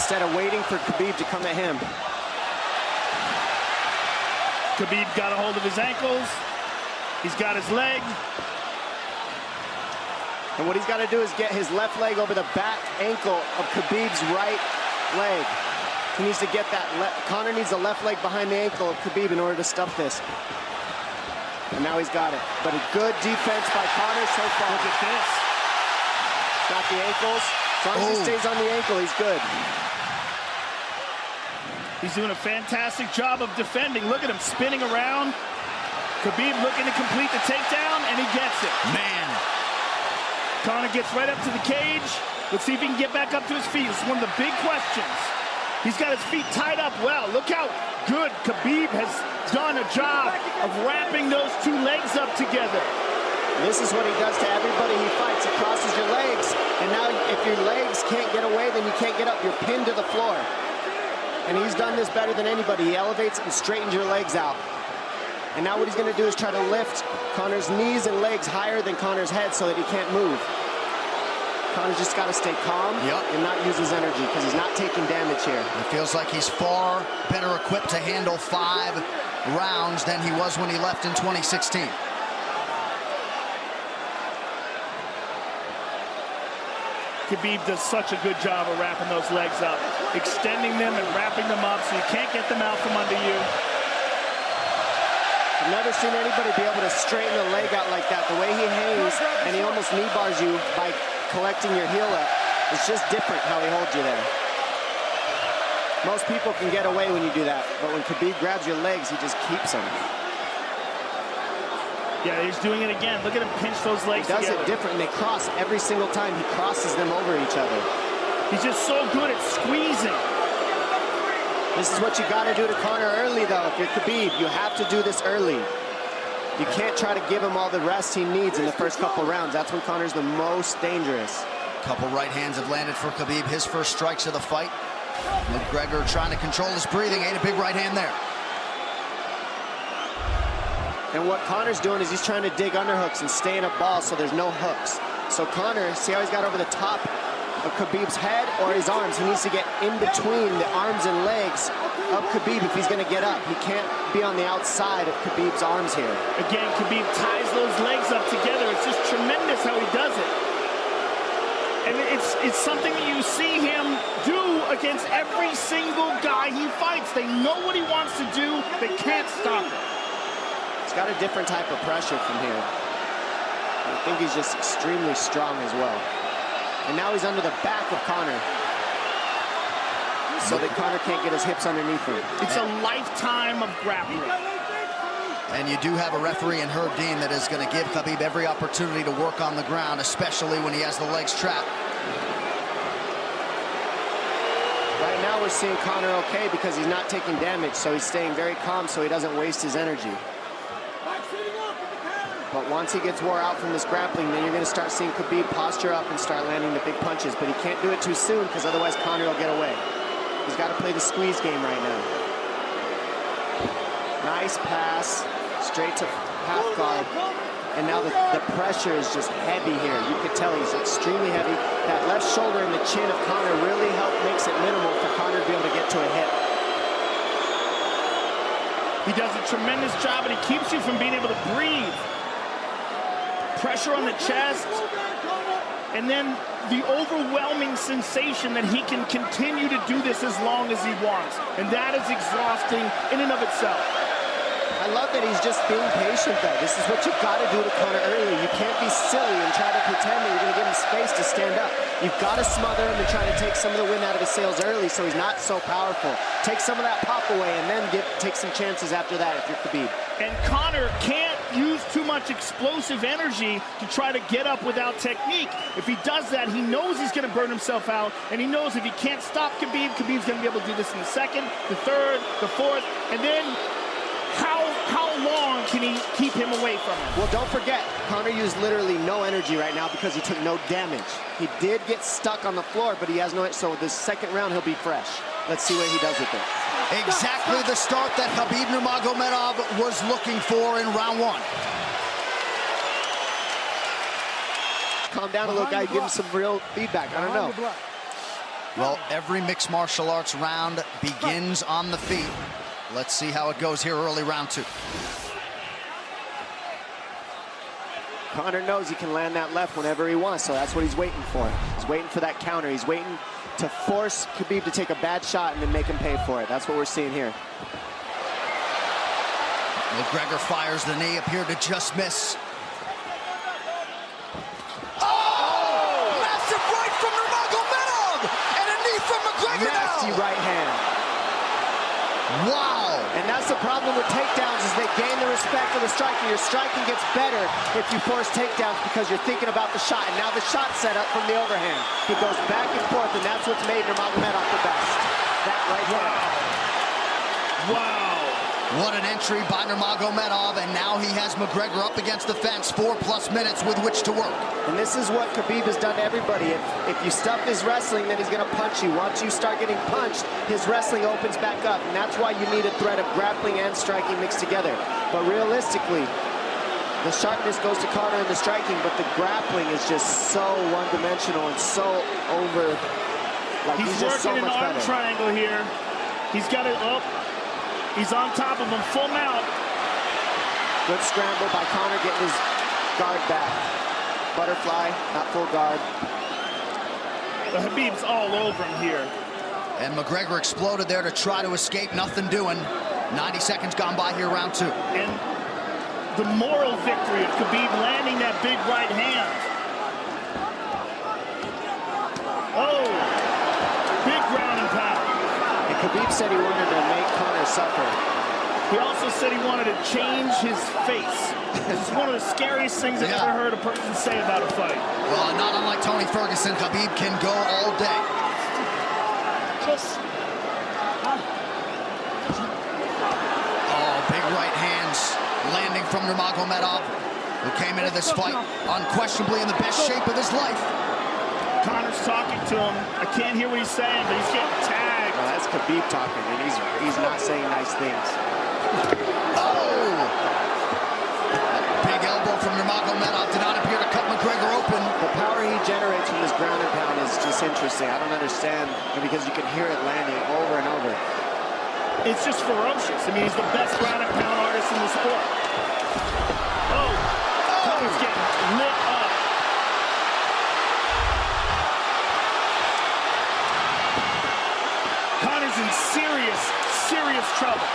instead of waiting for Khabib to come at him. Khabib got a hold of his ankles. He's got his leg. And what he's got to do is get his left leg over the back ankle of Khabib's right leg. He needs to get that. Conor needs the left leg behind the ankle of Khabib in order to stop this. And now he's got it. But a good defense by Conor so far. Look at this. Got the ankles. As long as he stays on the ankle, he's good. He's doing a fantastic job of defending. Look at him spinning around. Khabib looking to complete the takedown, and he gets it. Man. Conor gets right up to the cage. Let's see if he can get back up to his feet. It's one of the big questions. He's got his feet tied up well. Look how good Khabib has done a job of wrapping those two legs up together. This is what he does to everybody he fights. He crosses your legs, and now if your legs can't get away, then you can't get up. You're pinned to the floor. And he's done this better than anybody. He elevates and straightens your legs out. And now what he's going to do is try to lift Conor's knees and legs higher than Conor's head so that he can't move. Conor's just got to stay calm and not use his energy because he's not taking damage here. It feels like he's far better equipped to handle 5 rounds than he was when he left in 2016. Khabib does such a good job of wrapping those legs up, extending them and wrapping them up so you can't get them out from under you. I've never seen anybody be able to straighten a leg out like that. The way he hangs and he almost knee bars you by collecting your heel up. It's just different how he holds you there. Most people can get away when you do that, but when Khabib grabs your legs, he just keeps them. Yeah, he's doing it again. Look at him pinch those legs together. He does it different, and they cross every single time. He crosses them over each other. He's just so good at squeezing. This is what you got to do to Conor early, though. If you're Khabib, you have to do this early. You can't try to give him all the rest he needs in the first couple rounds. That's when Conor's the most dangerous. Couple right hands have landed for Khabib. His first strikes of the fight. Mccregor trying to control his breathing. Ate a big right hand there. And what Conor's doing is he's trying to dig underhooks and stay in a ball so there's no hooks. So Conor, see how he's got over the top of Khabib's head or his arms? He needs to get in between the arms and legs of Khabib if he's going to get up. He can't be on the outside of Khabib's arms here. Again, Khabib ties those legs up together. It's just tremendous how he does it. And it's something that you see him do against every single guy he fights. They know what he wants to do. They can't stop it. He's got a different type of pressure from here. I think he's just extremely strong as well. And now he's under the back of Conor, so that Conor can't get his hips underneath him. It's a lifetime of grappling. And you do have a referee in Herb Dean that is going to give Khabib every opportunity to work on the ground, especially when he has the legs trapped. Right now we're seeing Conor okay because he's not taking damage, so he's staying very calm so he doesn't waste his energy. But once he gets wore out from this grappling, then you're going to start seeing Khabib posture up and start landing the big punches. But he can't do it too soon because otherwise Conor will get away. He's got to play the squeeze game right now. Nice pass, straight to half guard. And now the pressure is just heavy here. You could tell he's extremely heavy. That left shoulder and the chin of Conor really makes it minimal for Conor to be able to get to a hip. He does a tremendous job, and he keeps you from being able to breathe. Pressure on the chest, and then the overwhelming sensation that he can continue to do this as long as he wants. And that is exhausting in and of itself. I love that he's just being patient, though. This is what you've got to do to Conor early. You can't be silly and try to pretend that you're going to give him space to stand up. You've got to smother him and try to take some of the wind out of his sails early so he's not so powerful. Take some of that pop away and then take some chances after that if you're Khabib. And Conor can't use too much explosive energy to try to get up without technique. If he does that, he knows he's going to burn himself out, and he knows if he can't stop Khabib, Khabib's going to be able to do this in the second, the third, the fourth, and then how long can he keep him away from him? Well, don't forget, Conor used literally no energy right now because he took no damage. He did get stuck on the floor, but he has no, so this second round he'll be fresh. Let's see what he does with it. Exactly the start that Khabib Nurmagomedov was looking for in round 1. Calm down a little guy, give him some real feedback. I don't know. Well, every mixed martial arts round begins on the feet. Let's see how it goes here early round 2. Conor knows he can land that left whenever he wants, so that's what he's waiting for. He's waiting for that counter. He's waiting to force Khabib to take a bad shot and then make him pay for it. That's what we're seeing here. Mccregor fires the knee, appeared to just miss. Massive right from Nurmagamedov! And a knee from Mccregor now! Nasty right hand. Wow! And that's the problem with takedowns, is they gain the respect of the striker. Your striking gets better if you force takedowns because you're thinking about the shot. And now the shot's set up from the overhand. He goes back and forth, and that's what's made Nurmagomedov the best. That right hand. Wow. What an entry by Nurmagomedov, and now he has Mccregor up against the fence, 4+ minutes with which to work. And this is what Khabib has done to everybody. If you stuff his wrestling, then he's going to punch you. Once you start getting punched, his wrestling opens back up, and that's why you need a threat of grappling and striking mixed together. But realistically, the sharpness goes to Conor in the striking, but the grappling is just so one-dimensional and so over. Like he's just so working much an arm better. triangle here. He's got it up. He's on top of him, full mount. Good scramble by Conor, getting his guard back. Butterfly, not full guard. The Khabib's all over him here. And Mccregor exploded there to try to escape, nothing doing. 90 seconds gone by here, round 2. And the moral victory of Khabib landing that big right hand. Oh, big ground and pound. And Khabib said he wanted to make Conor suffer. He also said he wanted to change his face. This is one of the scariest things I've ever heard a person say about a fight. Well, not unlike Tony Ferguson, Khabib can go all day. Oh, big right hands landing from Nurmagomedov, who came into this fight unquestionably in the best shape of his life. Conor's talking to him. I can't hear what he's saying, but he's getting tagged. Well, that's Khabib talking, and he's not saying nice things. Oh! Big elbow from Nurmagomedov did not appear to cut Mccregor open. The power he generates from this ground and pound is just interesting. I don't understand, because you can hear it landing over and over. It's just ferocious. I mean, he's the best ground and pound artist in the sport. Oh! Conor's getting lit up. Conor's in serious trouble.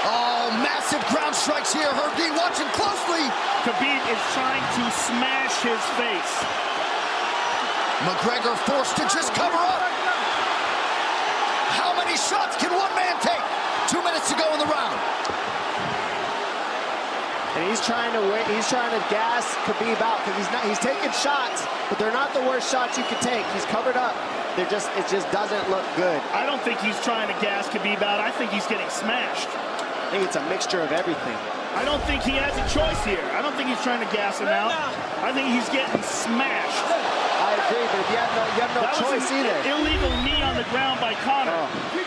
Oh, massive ground strikes here. Herb Dean watching closely. Khabib is trying to smash his face. Mccregor forced to just cover up. How many shots can one man take? 2 minutes to go in the round. And he's trying to wait. He's trying to gas Khabib out because he's taking shots, but they're not the worst shots you could take. He's covered up. It just doesn't look good. I don't think he's trying to gas Khabib out. I think he's getting smashed. I think it's a mixture of everything. I don't think he has a choice here. I don't think he's trying to gas him out. I think he's getting smashed. I agree, but you have no choice either. Illegal knee on the ground by Conor.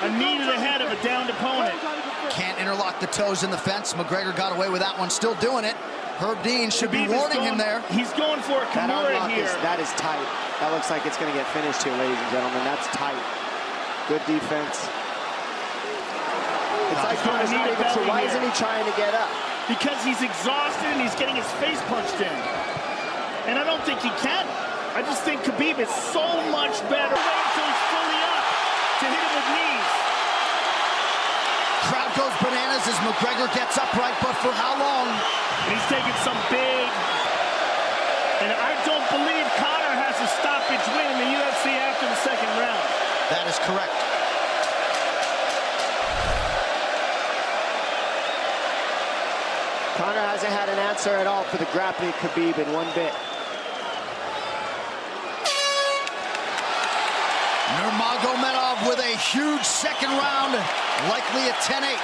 A knee to the head of a downed opponent. Can't interlock the toes in the fence. Mccregor got away with that one, still doing it. Herb Dean should be warning him there. He's going for a Kimura here. That is tight. That looks like it's going to get finished here, ladies and gentlemen. That's tight. Good defense. It's like Conor's not even sure. Why isn't he trying to get up? Because he's exhausted and he's getting his face punched in. And I don't think he can. I just think Khabib is so much better. Wait until he's fully up to hit him with knees. Crowd goes bananas as Mccregor gets upright, but for how long? And he's taking some big. And I don't believe Conor has a stoppage win in the UFC after the second round. That is correct. Conor hasn't had an answer at all for the grappling Khabib in one bit. Nurmagomedov with a huge second round, likely a 10-8.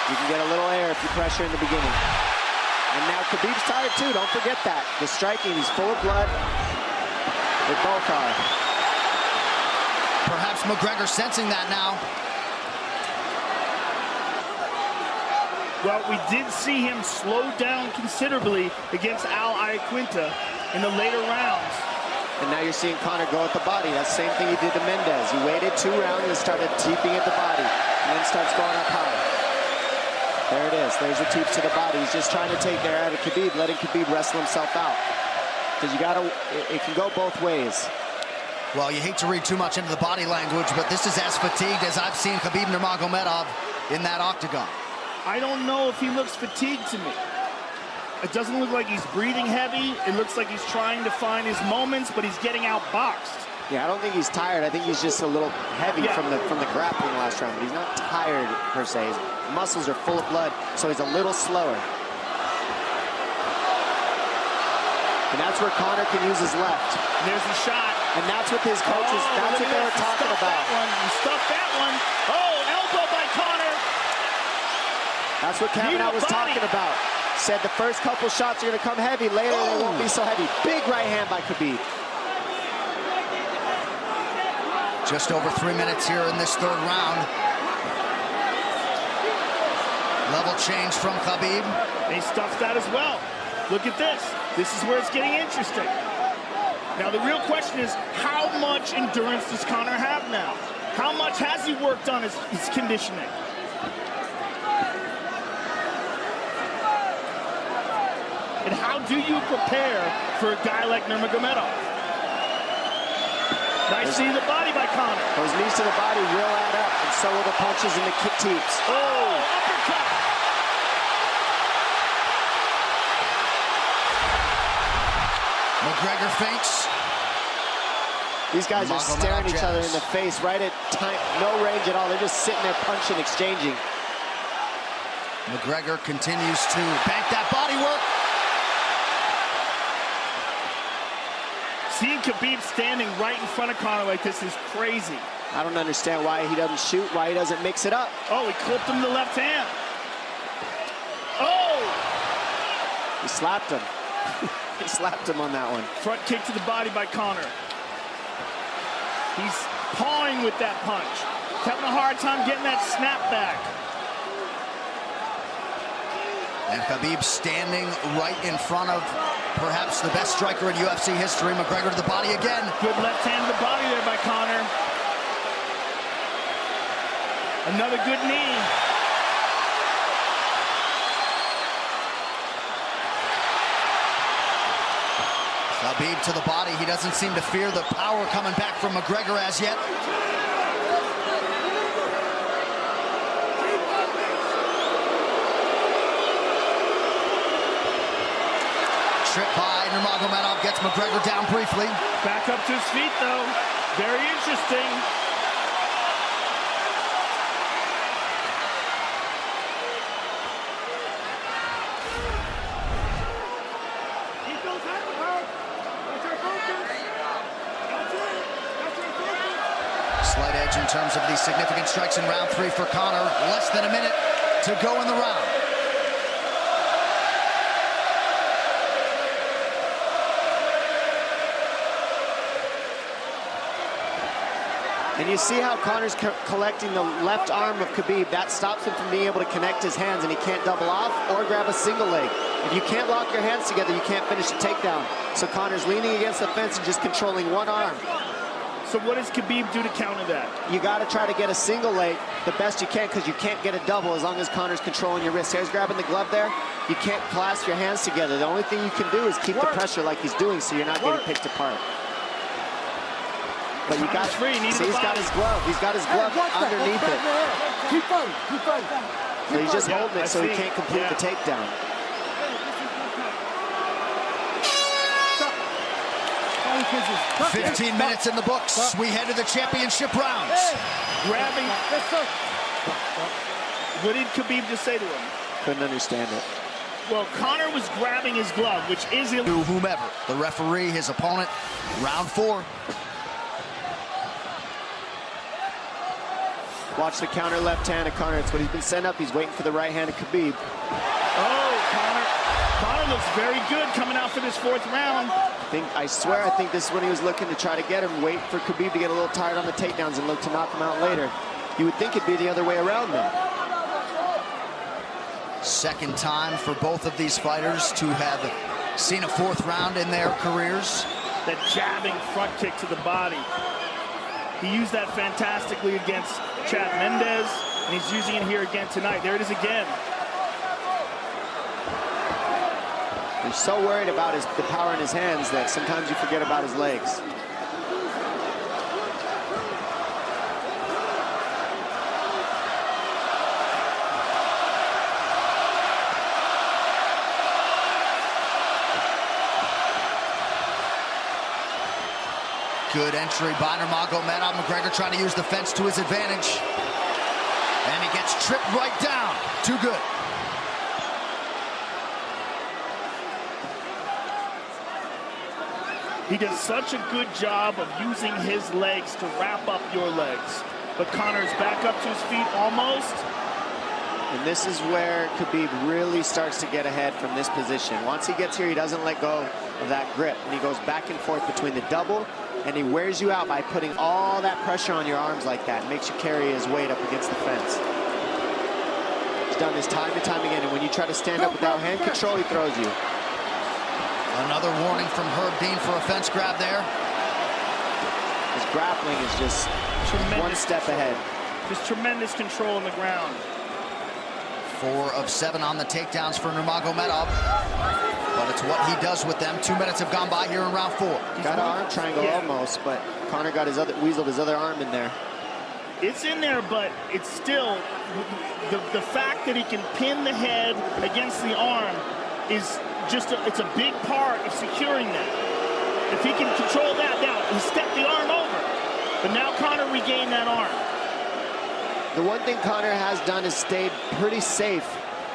You can get a little air if you pressure in the beginning. And now Khabib's tired too, don't forget that. The striking, he's full of blood. They both are. Perhaps Mccregor sensing that now. Well, we did see him slow down considerably against Al Iaquinta in the later rounds. And now you're seeing Conor go at the body. That's the same thing he did to Mendez. He waited 2 rounds and started teeping at the body, and then starts going up high. There it is. There's the teeps to the body. He's just trying to take there out of Khabib, letting Khabib wrestle himself out. Because you gotta, it can go both ways. Well, you hate to read too much into the body language, but this is as fatigued as I've seen Khabib Nurmagomedov in that octagon. I don't know if he looks fatigued to me. It doesn't look like he's breathing heavy. It looks like he's trying to find his moments, but he's getting outboxed. Yeah, I don't think he's tired. I think he's just a little heavy from the grappling last round. He's not tired per se. His muscles are full of blood, so he's a little slower. And that's where Conor can use his left. And there's the shot. And that's what his coaches, that's what they were talking about. He stuffed that one. Oh, elbow by Conor. That's what Kavanaugh was talking about. Said the first couple shots are going to come heavy. Later, they won't be so heavy. Big right hand by Khabib. Just over 3 minutes here in this 3rd round. Level change from Khabib. He stuffs that as well. Look at this. This is where it's getting interesting. Now, the real question is, how much endurance does Conor have now? How much has he worked on his conditioning? And how do you prepare for a guy like Nurmagomedov? Nice knee to the body by Conor. Those knees to the body will add up, and so will the punches and the kick teeps. Oh, uppercut. Mccregor feints. These guys are staring each other in the face right at time, no range at all. They're just sitting there punching, exchanging. Mccregor continues to bank that body work. Seeing Khabib standing right in front of Conor like this is crazy. I don't understand why he doesn't shoot, why he doesn't mix it up. Oh, he clipped him to the left hand. Oh! He slapped him. He slapped him on that one. Front kick to the body by Conor. He's pawing with that punch. Having a hard time getting that snap back. And Khabib standing right in front of perhaps the best striker in UFC history. Mccregor to the body again. Good left hand to the body there by Conor. Another good knee. Khabib to the body. He doesn't seem to fear the power coming back from Mccregor as yet. Trip by Nurmagomedov gets Mccregor down briefly. Back up to his feet, though. Very interesting. Keep those hands up. That's our focus. That's it. That's our focus. Slight edge in terms of the significant strikes in round 3 for Conor. Less than a minute to go in the round. And you see how Conor's collecting the left arm of Khabib. That stops him from being able to connect his hands, and he can't double off or grab a single leg. If you can't lock your hands together, you can't finish the takedown. So Conor's leaning against the fence and just controlling one arm. So what does Khabib do to counter that? You got to try to get a single leg the best you can, because you can't get a double as long as Conor's controlling your wrist. Here's grabbing the glove there. You can't clasp your hands together. The only thing you can do is keep the pressure like he's doing, so you're not getting picked apart. But you got free. See, he's got his glove. He's got his glove underneath it. Keep fighting. Keep fighting. So he's just holding it so he can't complete the takedown. Stop. 15 minutes in the books. We head to the championship rounds. Grabbing. What did Khabib just say to him? Couldn't understand it. Well, Conor was grabbing his glove, which is To whomever. The referee, his opponent. Round 4. Watch the counter left hand of Conor. It's what he's been setting up. He's waiting for the right hand of Khabib. Oh, Conor looks very good coming out for this 4th round. I swear, I think this is when he was looking to try to get him, wait for Khabib to get a little tired on the takedowns and look to knock him out later. You would think it'd be the other way around then. Second time for both of these fighters to have seen a 4th round in their careers. that jabbing front kick to the body. He used that fantastically against Chad Mendes, and he's using it here again tonight. There it is again. He's so worried about the power in his hands that sometimes you forget about his legs. Good entry by Nurmagamedov. Mccregor trying to use the fence to his advantage. And he gets tripped right down. Too good. He does such a good job of using his legs to wrap up your legs. But Conor's back up to his feet almost. And this is where Khabib really starts to get ahead from this position. Once he gets here, he doesn't let go of that grip. And he goes back and forth between the double, and he wears you out by putting all that pressure on your arms like that. Makes you carry his weight up against the fence. He's done this time and time again. And when you try to stand up without hand control, he throws you. Another warning from Herb Dean for a fence grab there. His grappling is just tremendous, one step ahead. Just tremendous control on the ground. 4 of 7 on the takedowns for Nurmagomedov. But it's what he does with them. 2 minutes have gone by here in round 4. Got an arm triangle almost, but Conor got weaseled his other arm in there. It's in there, but it's still the fact that he can pin the head against the arm is just it's a big part of securing that. If he can control that, now he stepped the arm over, but now Conor regained that arm. The one thing Conor has done is stayed pretty safe.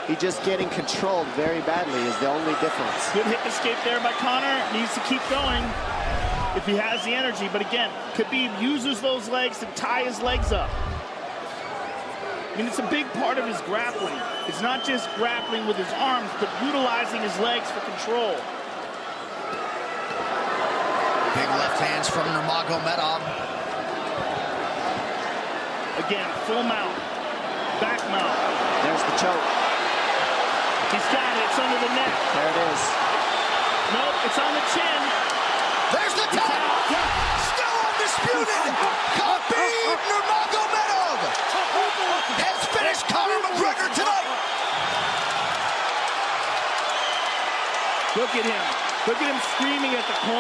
He just getting controlled very badly is the only difference. Good hip escape there by Conor. Needs to keep going if he has the energy. But again, Khabib uses those legs to tie his legs up. I mean, it's a big part of his grappling. It's not just grappling with his arms, but utilizing his legs for control. Big left hands from Nurmagomedov. Again, full mount, back mount. There's the choke. He's got it. It's under the neck. There it is. Nope, it's on the chin. There's the tap. Still undisputed. Khabib Nurmagomedov has finished Conor McGregor tonight. Look at him. Look at him screaming at the corner.